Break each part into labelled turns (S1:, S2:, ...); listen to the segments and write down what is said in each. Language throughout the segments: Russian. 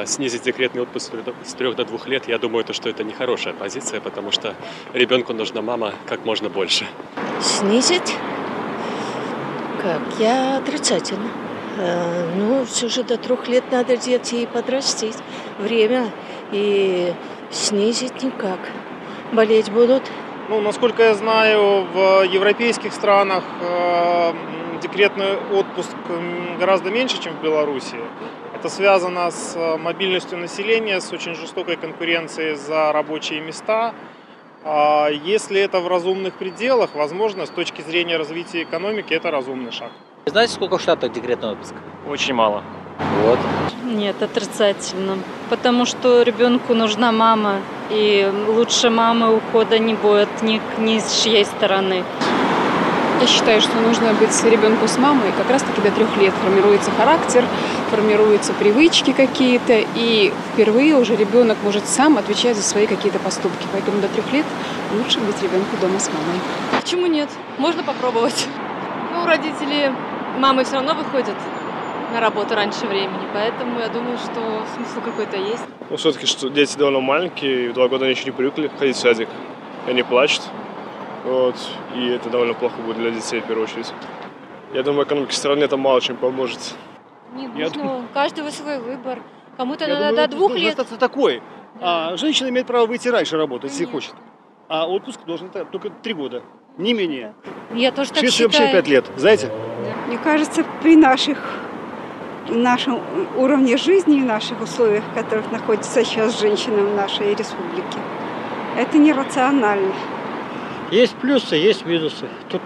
S1: снизить декретный отпуск с 3 до 2 лет, я думаю, что это нехорошая позиция, потому что ребенку нужна мама как можно больше.
S2: Снизить? Как? Я отрицательно. Ну, все же до 3 лет надо детей подрастить. Время. И снизить никак. Болеть будут.
S3: Ну, насколько я знаю, в европейских странах декретный отпуск гораздо меньше, чем в Беларуси. Это связано с мобильностью населения, с очень жестокой конкуренцией за рабочие места. Если это в разумных пределах, возможно, с точки зрения развития экономики, это разумный шаг.
S4: Знаете, сколько в Штатах декретный отпуск?
S3: Очень мало.
S4: Вот.
S5: Нет, отрицательно. Потому что ребенку нужна мама, и лучше мамы ухода не будет ни с чьей стороны.
S6: Я считаю, что нужно быть ребенку с мамой. Как раз таки до 3 лет формируется характер, формируются привычки какие-то, и впервые уже ребенок может сам отвечать за свои какие-то поступки. Поэтому до 3 лет лучше быть ребенку дома с мамой.
S7: Почему нет? Можно попробовать. Ну, родители, мамы все равно выходят на работу раньше времени, поэтому я думаю, что смысл какой-то есть.
S8: Ну, все-таки, что дети довольно маленькие, и в 2 года они еще не привыкли ходить в садик. Они плачут. Вот, и это довольно плохо будет для детей в первую очередь. Я думаю, экономике страны это мало чем поможет.
S7: Не нужно, у каждого свой выбор. Кому-то
S9: Я
S7: надо
S9: думаю,
S7: до 2 лет.
S9: Остаться такой. Женщина имеет право выйти раньше работать, если хочет. А отпуск должен только 3 года, не менее.
S7: Я тоже так
S9: В Швеции
S7: считаю.
S9: вообще 5 лет, знаете?
S10: Мне кажется, при нашем уровне жизни и наших условиях, в которых находится сейчас женщина в нашей республике, это нерационально.
S11: Есть плюсы, есть минусы. Тут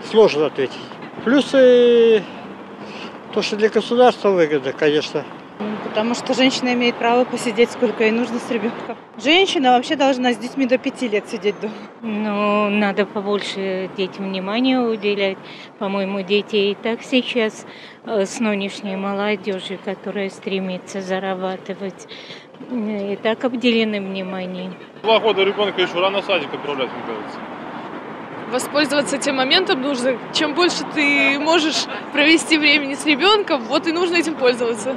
S11: сложно ответить. Плюсы то, что для государства выгодно, конечно.
S12: Потому что женщина имеет право посидеть сколько ей нужно с ребенком. Женщина вообще должна с детьми до 5 лет сидеть дома.
S13: Ну, надо побольше детям внимания уделять. По-моему, дети и так сейчас с нынешней молодежью, которая стремится зарабатывать, и так обделены вниманием.
S8: 2 года ребенка еще рано в садик отправлять, мне кажется.
S7: Воспользоваться тем моментом нужно. Чем больше ты можешь провести времени с ребенком, вот и нужно этим пользоваться.